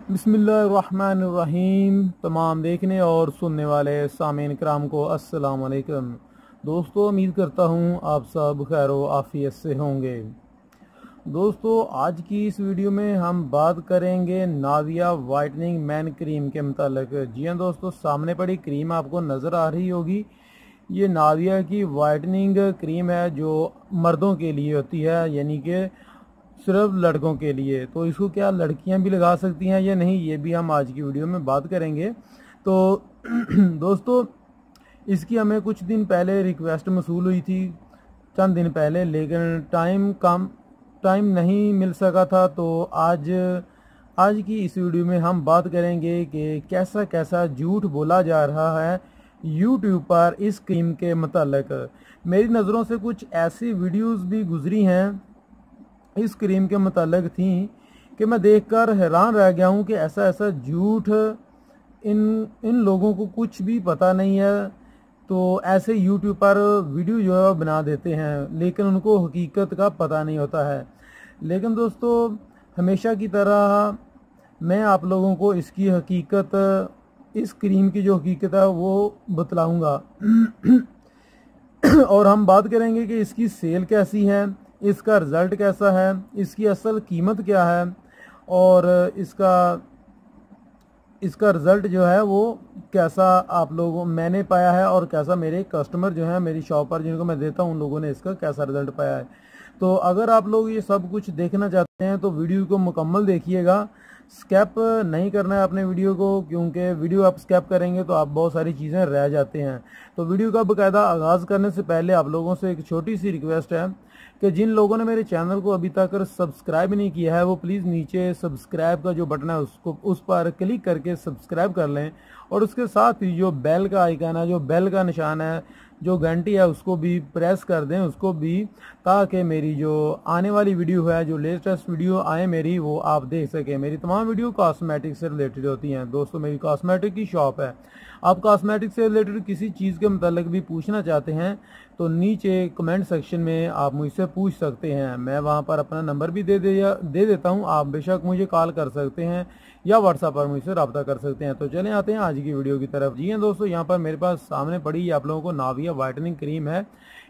बिस्मिल्लाहिर्रहमानिर्रहीम। तमाम देखने और सुनने वाले सामीन कराम को अस्सलाम वालेकुम। दोस्तों, उम्मीद करता हूँ आप सब खैर व आफियत से होंगे। दोस्तों, आज की इस वीडियो में हम बात करेंगे नाविया वाइटनिंग मैन क्रीम के मतलब। जी हाँ दोस्तों, सामने पड़ी क्रीम आपको नज़र आ रही होगी। ये नाविया की वाइटनिंग क्रीम है जो मर्दों के लिए होती है, यानी कि सिर्फ लड़कों के लिए। तो इसको क्या लड़कियां भी लगा सकती हैं या नहीं, ये भी हम आज की वीडियो में बात करेंगे। तो दोस्तों, इसकी हमें कुछ दिन पहले रिक्वेस्ट मसूल हुई थी, चंद दिन पहले, लेकिन टाइम नहीं मिल सका था। तो आज की इस वीडियो में हम बात करेंगे कि कैसा कैसा झूठ बोला जा रहा है यूट्यूब पर इस क्रीम के मतलब। मेरी नज़रों से कुछ ऐसी वीडियोस भी गुजरी हैं इस क्रीम के मतलब थी कि मैं देखकर हैरान रह गया हूँ कि ऐसा ऐसा झूठ इन लोगों को कुछ भी पता नहीं है। तो ऐसे यूट्यूब पर वीडियो जो है बना देते हैं, लेकिन उनको हकीकत का पता नहीं होता है। लेकिन दोस्तों, हमेशा की तरह मैं आप लोगों को इसकी हकीकत, इस क्रीम की जो हकीकत है वो बतलाऊँगा। और हम बात करेंगे कि इसकी सेल कैसी है, इसका रिज़ल्ट कैसा है, इसकी असल कीमत क्या है, और इसका रिज़ल्ट जो है वो कैसा आप लोगों मैंने पाया है, और कैसा मेरे कस्टमर जो हैं मेरी शॉप पर जिनको मैं देता हूँ उन लोगों ने इसका कैसा रिज़ल्ट पाया है। तो अगर आप लोग ये सब कुछ देखना चाहते हैं तो वीडियो को मुकम्मल देखिएगा। स्किप नहीं करना है अपने वीडियो को, क्योंकि वीडियो आप स्किप करेंगे तो आप बहुत सारी चीज़ें रह जाते हैं। तो वीडियो का बाकायदा आगाज़ करने से पहले आप लोगों से एक छोटी सी रिक्वेस्ट है कि जिन लोगों ने मेरे चैनल को अभी तक सब्सक्राइब नहीं किया है वो प्लीज़ नीचे सब्सक्राइब का जो बटन है उस पर क्लिक करके सब्सक्राइब कर लें, और उसके साथ ही जो बेल का आइकन है, जो बेल का निशान है, जो घंटी है, उसको भी प्रेस कर दें, उसको भी, ताकि मेरी जो आने वाली वीडियो है, जो लेटेस्ट वीडियो आए मेरी, वो आप देख सकें। मेरी तमाम वीडियो कॉस्मेटिक से रिलेटेड होती हैं। दोस्तों, मेरी कॉस्मेटिक की शॉप है। आप कॉस्मेटिक से रिलेटेड किसी चीज़ के मतलब भी पूछना चाहते हैं तो नीचे कमेंट सेक्शन में आप मुझसे पूछ सकते हैं। मैं वहां पर अपना नंबर भी दे देता हूं। आप बेशक मुझे कॉल कर सकते हैं या व्हाट्सएप पर मुझसे रब्ता कर सकते हैं। तो चलें आते हैं आज की वीडियो की तरफ। जी हाँ दोस्तों, यहाँ पर मेरे पास सामने पड़ी आप लोगों को नाविया वाइटनिंग क्रीम है।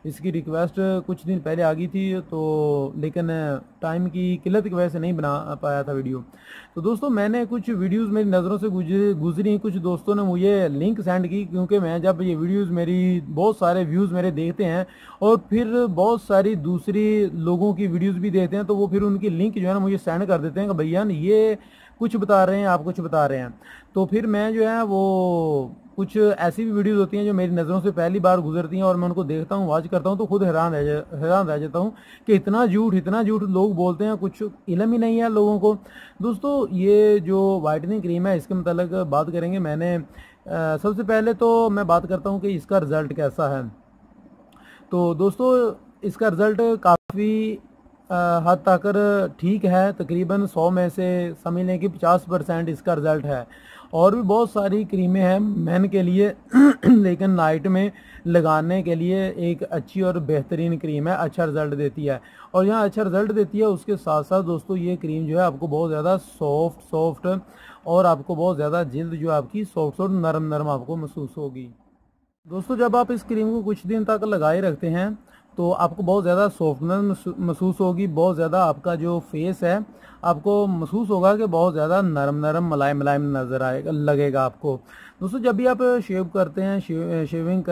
इसकी रिक्वेस्ट कुछ दिन पहले आ गई थी, तो लेकिन टाइम की किल्लत की वजह से नहीं बना पाया था वीडियो। तो दोस्तों, मैंने कुछ वीडियोस मेरी नज़रों से गुजरी, कुछ दोस्तों ने मुझे लिंक सेंड की, क्योंकि मैं जब ये वीडियोस, मेरी बहुत सारे व्यूज़ मेरे देखते हैं और फिर बहुत सारी दूसरी लोगों की वीडियोस भी देखते हैं, तो वो फिर उनकी लिंक जो है ना मुझे सेंड कर देते हैं कि भैया ये कुछ बता रहे हैं, आप कुछ बता रहे हैं। तो फिर मैं जो है वो कुछ ऐसी भी वीडियोस होती हैं जो मेरी नज़रों से पहली बार गुजरती हैं और मैं उनको देखता हूँ, वॉच करता हूँ, तो खुद हैरान रह जाता हूँ कि इतना झूठ लोग बोलते हैं, कुछ इल्म ही नहीं है लोगों को। दोस्तों, ये जो वाइटनिंग क्रीम है इसके मतलब बात करेंगे। मैंने सबसे पहले तो मैं बात करता हूँ कि इसका रिज़ल्ट कैसा है। तो दोस्तों, इसका रिज़ल्ट काफ़ी हद तक ठीक है। तकरीबन 100 में से समझ लें कि 50% इसका रिज़ल्ट है। और भी बहुत सारी क्रीमें हैं मेन के लिए लेकिन नाइट में लगाने के लिए एक अच्छी और बेहतरीन क्रीम है, अच्छा रिज़ल्ट देती है। और यहाँ अच्छा रिज़ल्ट देती है, उसके साथ साथ दोस्तों ये क्रीम जो है आपको बहुत ज़्यादा सॉफ्ट और आपको बहुत ज़्यादा जल्द जो आपकी सॉफ्ट नरम आपको महसूस होगी। दोस्तों, जब आप इस क्रीम को कुछ दिन तक लगाए रखते हैं तो आपको बहुत ज़्यादा सॉफ्टनेस महसूस होगी। बहुत ज़्यादा आपका जो फेस है आपको महसूस होगा कि बहुत ज़्यादा नरम मुलायम नज़र आएगा, लगेगा आपको। दोस्तों, जब भी आप शेव करते हैं, शेविंग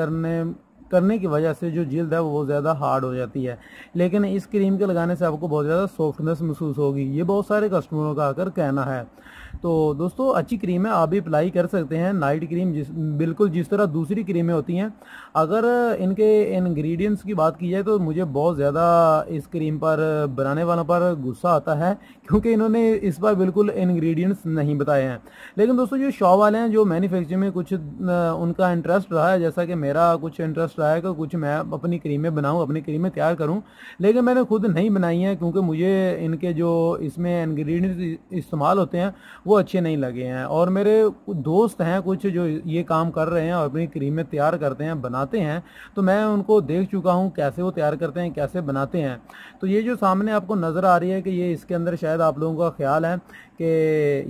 करने की वजह से जो जिल्द है वो बहुत ज़्यादा हार्ड हो जाती है, लेकिन इस क्रीम के लगाने से आपको बहुत ज़्यादा सॉफ्टनेस महसूस होगी। ये बहुत सारे कस्टमरों का आकर कहना है। तो दोस्तों, अच्छी क्रीम है, आप भी अप्लाई कर सकते हैं। नाइट क्रीम बिल्कुल जिस तरह दूसरी क्रीमें होती हैं। अगर इनके इंग्रेडिएंट्स की बात की जाए तो मुझे बहुत ज़्यादा इस क्रीम पर बनाने वालों पर गुस्सा आता है, क्योंकि इन्होंने इस बार बिल्कुल इंग्रेडिएंट्स नहीं बताए हैं। लेकिन दोस्तों, जो शॉप वाले हैं, जो मैन्युफैक्चरिंग में कुछ उनका इंटरेस्ट रहा है, जैसा कि मेरा कुछ इंटरेस्ट रहा है कि कुछ मैं अपनी क्रीमें बनाऊँ, अपनी क्रीमें तैयार करूँ, लेकिन मैंने खुद नहीं बनाई हैं, क्योंकि मुझे इनके जो इसमें इंग्रेडिएंट्स इस्तेमाल होते हैं वो अच्छे नहीं लगे हैं। और मेरे दोस्त हैं कुछ जो ये काम कर रहे हैं और अपनी क्रीमें तैयार करते हैं, बनाते हैं, तो मैं उनको देख चुका हूँ कैसे वो तैयार करते हैं, कैसे बनाते हैं। तो ये जो सामने आपको नज़र आ रही है कि ये इसके अंदर शायद आप लोगों का ख्याल है कि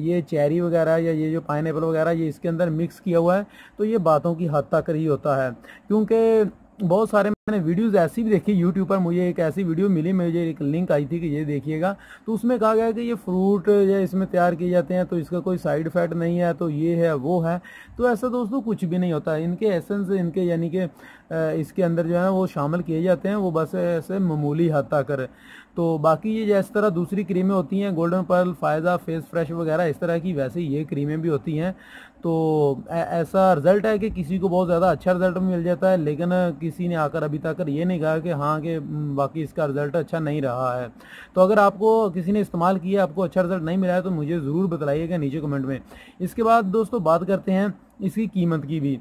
ये चेरी वगैरह या ये जो पाइनएप्पल वगैरह ये इसके अंदर मिक्स किया हुआ है, तो ये बातों की हद तक ही होता है। क्योंकि बहुत सारे मैंने वीडियोस ऐसी भी देखी यूट्यूब पर, मुझे एक ऐसी वीडियो मिली, मुझे एक लिंक आई थी कि ये देखिएगा, तो उसमें कहा गया कि ये फ्रूट या इसमें तैयार किए जाते हैं तो इसका कोई साइड इफेक्ट नहीं है, तो ये है वो है। तो ऐसा दोस्तों कुछ भी नहीं होता है। इनके एसेंस इनके यानी कि इसके अंदर जो है वो शामिल किए जाते हैं, वो बस ऐसे मामूली हद तक। तो बाकी ये जिस तरह दूसरी क्रीमें होती हैं गोल्डन पर्ल, फायदा, फेस फ्रेश वगैरह इस तरह की, वैसे ये क्रीमें भी होती हैं। तो ऐसा रिज़ल्ट है कि किसी को बहुत ज़्यादा अच्छा रिज़ल्ट मिल जाता है, लेकिन किसी ने आकर अभी तक ये नहीं कहा कि हाँ कि बाकी इसका रिज़ल्ट अच्छा नहीं रहा है। तो अगर आपको किसी ने इस्तेमाल किया, आपको अच्छा रिज़ल्ट नहीं मिला है, तो मुझे ज़रूर बताइएगा नीचे कमेंट में। इसके बाद दोस्तों बात करते हैं इसकी कीमत की भी,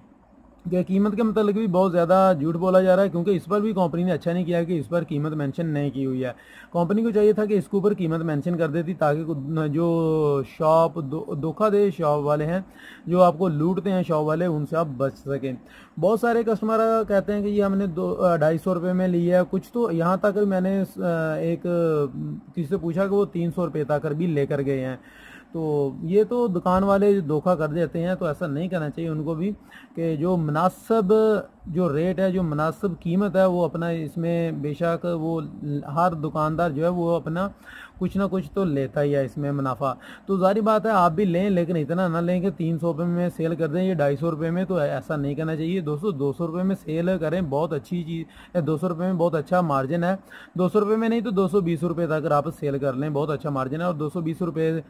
कि कीमत के मतलब भी बहुत ज़्यादा झूठ बोला जा रहा है, क्योंकि इस पर भी कंपनी ने अच्छा नहीं किया कि इस पर कीमत मेंशन नहीं की हुई है। कंपनी को चाहिए था कि इसके ऊपर कीमत मेंशन कर देती, ताकि जो शॉप धोखा दे शॉप वाले हैं, जो आपको लूटते हैं शॉप वाले, उनसे आप बच सकें। बहुत सारे कस्टमर कहते हैं कि ये हमने 250 रुपये में ली है, कुछ तो यहाँ तक मैंने एक किसी से पूछा कि वो 300 रुपये तक भी लेकर गए हैं। तो ये तो दुकान वाले धोखा कर देते हैं, तो ऐसा नहीं करना चाहिए उनको भी, कि जो मुनासिब जो रेट है, जो मुनासिब कीमत है, वो अपना इसमें बेशक वो हर दुकानदार जो है वो अपना कुछ ना कुछ तो लेता ही है इसमें मुनाफा। तो जारी बात है आप भी लें, लेकिन इतना ना लें कि 300 रुपये में सेल कर दें, ये 250 रुपये में, तो ऐसा नहीं करना चाहिए दोस्तों। 200 रुपये में सेल करें, बहुत अच्छी चीज़ है। 200 रुपये में बहुत अच्छा मार्जिन है। 200 रुपये में नहीं तो 220 रुपये तक आप सेल कर लें, बहुत अच्छा मार्जिन है। और 220 रुपये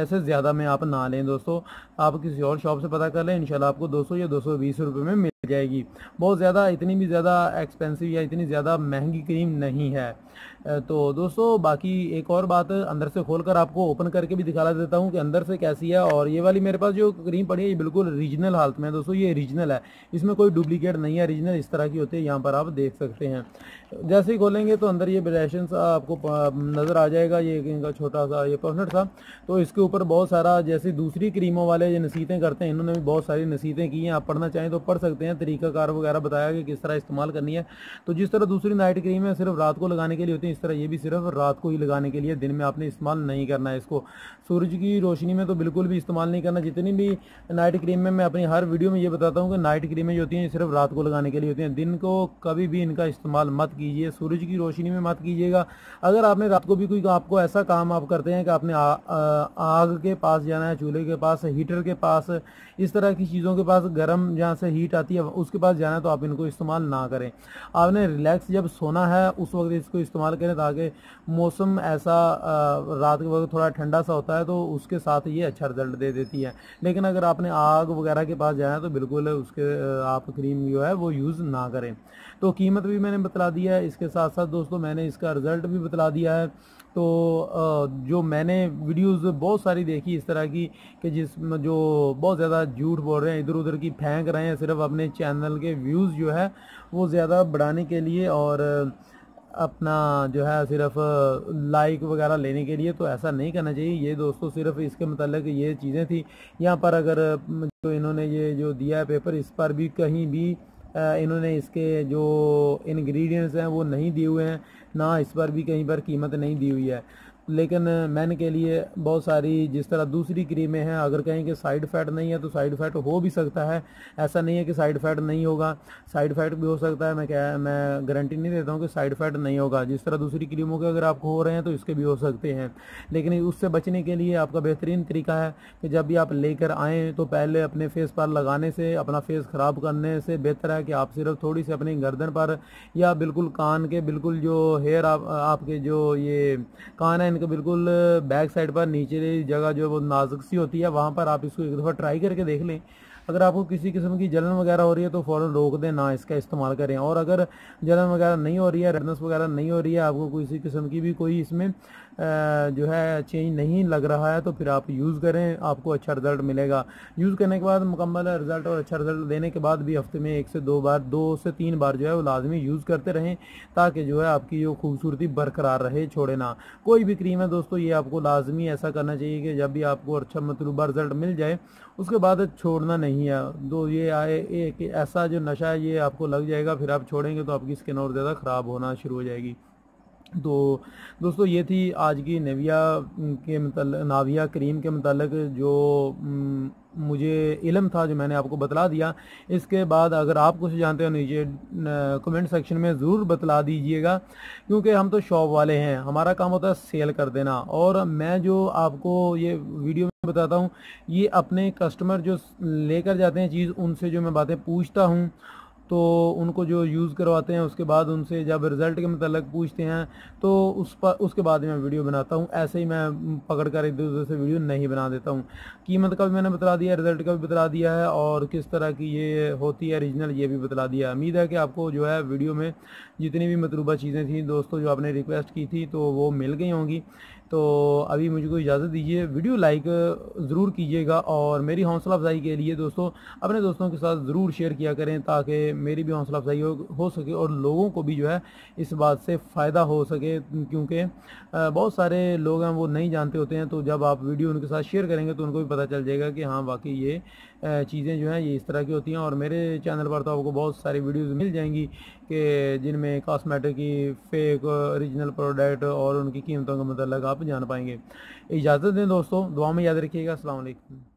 से ज़्यादा में आप ना लें दोस्तों, आप किसी और शॉप से पता कर लें, इंशाल्लाह आपको 200 या 220 रुपये में मिल जाएगी। बहुत ज़्यादा इतनी भी ज़्यादा एक्सपेंसिव या इतनी ज़्यादा महंगी क्रीम नहीं है। तो दोस्तों बाकी एक और बात, अंदर से खोलकर आपको ओपन करके भी दिखा देता हूँ कि अंदर से कैसी है। और ये वाली मेरे पास जो क्रीम पड़ी है ये बिल्कुल रीजनल हालत में है दोस्तों, ये रीजनल है, इसमें कोई डुप्लीकेट नहीं है, रीजनल इस तरह की होती है, यहाँ पर आप देख सकते हैं। जैसे ही खोलेंगे तो अंदर ये ब्रशन सा आपको नज़र आ जाएगा, ये इनका छोटा सा ये पॉकेट था। तो इसके ऊपर बहुत सारा, जैसे दूसरी क्रीमों वाले जो नसीहतें करते हैं, इन्होंने भी बहुत सारी नसीहतें की हैं, आप पढ़ना चाहें तो पढ़ सकते हैं, तरीकाकार वगैरह बताया कि किस तरह इस्तेमाल करनी है। तो जिस तरह दूसरी नाइट क्रीम है सिर्फ रात को लगाने के लिए होती है, इस तरह ये भी सिर्फ रात को ही लगाने के लिए, दिन में आपने इस्तेमाल नहीं करना है इसको। सूरज की रोशनी में तो बिल्कुल भी इस्तेमाल नहीं करना। जितनी भी नाइट क्रीम में मैं अपनी हर वीडियो में ये बताता हूँ कि नाइट क्रीमें जो होती हैं सिर्फ रात को लगाने के लिए होती हैं, दिन को कभी भी इनका इस्तेमाल मत कीजिए, सूरज की रोशनी में मत कीजिएगा। अगर आपने रात को भी कोई आपको ऐसा काम आप करते हैं कि आपने आग के पास जाना है, चूल्हे के पास, हीटर के पास, इस तरह की चीज़ों के पास, गर्म जहाँ से हीट आती है उसके पास जाना है, तो आप इनको इस्तेमाल ना करें। आपने रिलैक्स जब सोना है उस वक्त इसको इस्तेमाल करें, ताकि मौसम ऐसा रात के वक्त थोड़ा ठंडा सा होता है तो उसके साथ ये अच्छा रिजल्ट दे देती है। लेकिन अगर आपने आग वगैरह के पास जाना है तो बिल्कुल उसके आप क्रीम जो है वो यूज़ ना करें। तो कीमत भी मैंने बतला दिया है, इसके साथ साथ दोस्तों मैंने इसका रिज़ल्ट भी बतला दिया है। तो जो मैंने वीडियोस बहुत सारी देखी इस तरह की कि जिसमें जो बहुत ज़्यादा झूठ बोल रहे हैं, इधर उधर की फेंक रहे हैं, सिर्फ अपने चैनल के व्यूज़ जो है वो ज़्यादा बढ़ाने के लिए और अपना जो है सिर्फ लाइक वगैरह लेने के लिए, तो ऐसा नहीं करना चाहिए। ये दोस्तों सिर्फ इसके मतलब ये चीज़ें थी। यहाँ पर अगर जो इन्होंने ये जो दिया है पेपर, इस पर भी कहीं भी इन्होंने इसके जो इंग्रेडिएंट्स हैं वो नहीं दिए हुए हैं, ना इस पर भी कहीं पर कीमत नहीं दी हुई है। लेकिन मैन के लिए बहुत सारी जिस तरह दूसरी क्रीमें हैं, अगर कहें कि साइड इफ़ेक्ट नहीं है तो साइड इफ़ेक्ट हो भी सकता है, ऐसा नहीं है कि साइड इफ़ेक्ट नहीं होगा, साइड इफ़ेक्ट भी हो सकता है। मैं गारंटी नहीं देता हूँ कि साइड इफ़ेक्ट नहीं होगा। जिस तरह दूसरी क्रीमों के अगर आपको हो रहे हैं तो इसके भी हो सकते हैं, लेकिन उससे बचने के लिए आपका बेहतरीन तरीका है कि जब भी आप लेकर आएँ तो पहले अपने फेस पर लगाने से, अपना फेस ख़राब करने से बेहतर है कि आप सिर्फ थोड़ी सी अपनी गर्दन पर या बिल्कुल कान के बिल्कुल जो हेयर आपके जो ये कान है इनके बिल्कुल बैक साइड पर नीचे जगह जो वो नाजुक सी होती है, वहाँ पर आप इसको एक दफ़ा ट्राई करके देख लें। अगर आपको किसी किस्म की जलन वगैरह हो रही है तो फ़ौरन रोक दें, ना इसका इस्तेमाल करें। और अगर जलन वगैरह नहीं हो रही है, रेडनेस वगैरह नहीं हो रही है, आपको किसी किस्म की भी कोई इसमें जो है चेंज नहीं लग रहा है तो फिर आप यूज़ करें, आपको अच्छा रिज़ल्ट मिलेगा। यूज़ करने के बाद मुकम्मल रिज़ल्ट और अच्छा रिज़ल्ट देने के बाद भी हफ्ते में 1 से 2 बार, 2 से 3 बार जो है वो लाजमी यूज़ करते रहें, ताकि जो है आपकी जो खूबसूरती बरकरार रहे, छोड़े ना। कोई भी क्रीम है दोस्तों, ये आपको लाजमी ऐसा करना चाहिए कि जब भी आपको अच्छा मतलूबा रिज़ल्ट मिल जाए उसके बाद छोड़ना नहीं है। दो ये आए एक ऐसा जो नशा है ये आपको लग जाएगा, फिर आप छोड़ेंगे तो आपकी स्किन और ज़्यादा ख़राब होना शुरू हो जाएगी। तो दोस्तों ये थी आज की नाविया क्रीम के मतलब जो मुझे इल्म था, जो मैंने आपको बतला दिया। इसके बाद अगर आप कुछ जानते हो नीचे कमेंट सेक्शन में ज़रूर बतला दीजिएगा, क्योंकि हम तो शॉप वाले हैं, हमारा काम होता है सेल कर देना। और मैं जो आपको ये वीडियो में बताता हूँ, ये अपने कस्टमर जो लेकर जाते हैं चीज़, उनसे जो मैं बातें पूछता हूँ, तो उनको जो यूज़ करवाते हैं उसके बाद उनसे जब रिज़ल्ट के मतलब पूछते हैं तो उसके बाद मैं वीडियो बनाता हूँ। ऐसे ही मैं पकड़ कर एक दूसरे से वीडियो नहीं बना देता हूँ। कीमत का भी मैंने बता दिया, रिज़ल्ट का भी बता दिया है, और किस तरह की ये होती है ओरिजिनल ये भी बता दिया है। उम्मीद है कि आपको जो है वीडियो में जितनी भी मतलूबा चीज़ें थी दोस्तों, जो आपने रिक्वेस्ट की थी, तो वो मिल गई होंगी। तो अभी मुझको इजाज़त दीजिए, वीडियो लाइक ज़रूर कीजिएगा, और मेरी हौसला अफजाई के लिए दोस्तों अपने दोस्तों के साथ ज़रूर शेयर किया करें, ताकि मेरी भी हौसला अफजाई हो सके और लोगों को भी जो है इस बात से फ़ायदा हो सके। क्योंकि बहुत सारे लोग हैं वो नहीं जानते होते हैं, तो जब आप वीडियो उनके साथ शेयर करेंगे तो उनको भी पता चल जाएगा कि हाँ वाकई ये चीज़ें जो हैं ये इस तरह की होती हैं। और मेरे चैनल पर तो आपको बहुत सारी वीडियोज़ मिल जाएंगी कि जिनमें कॉस्मेटिक की फ़ेक ओरिजिनल प्रोडक्ट और उनकी कीमतों का मतलब आप जान पाएंगे। इजाज़त दें दोस्तों, दुआ में याद रखिएगा। अस्सलाम वालेकुम।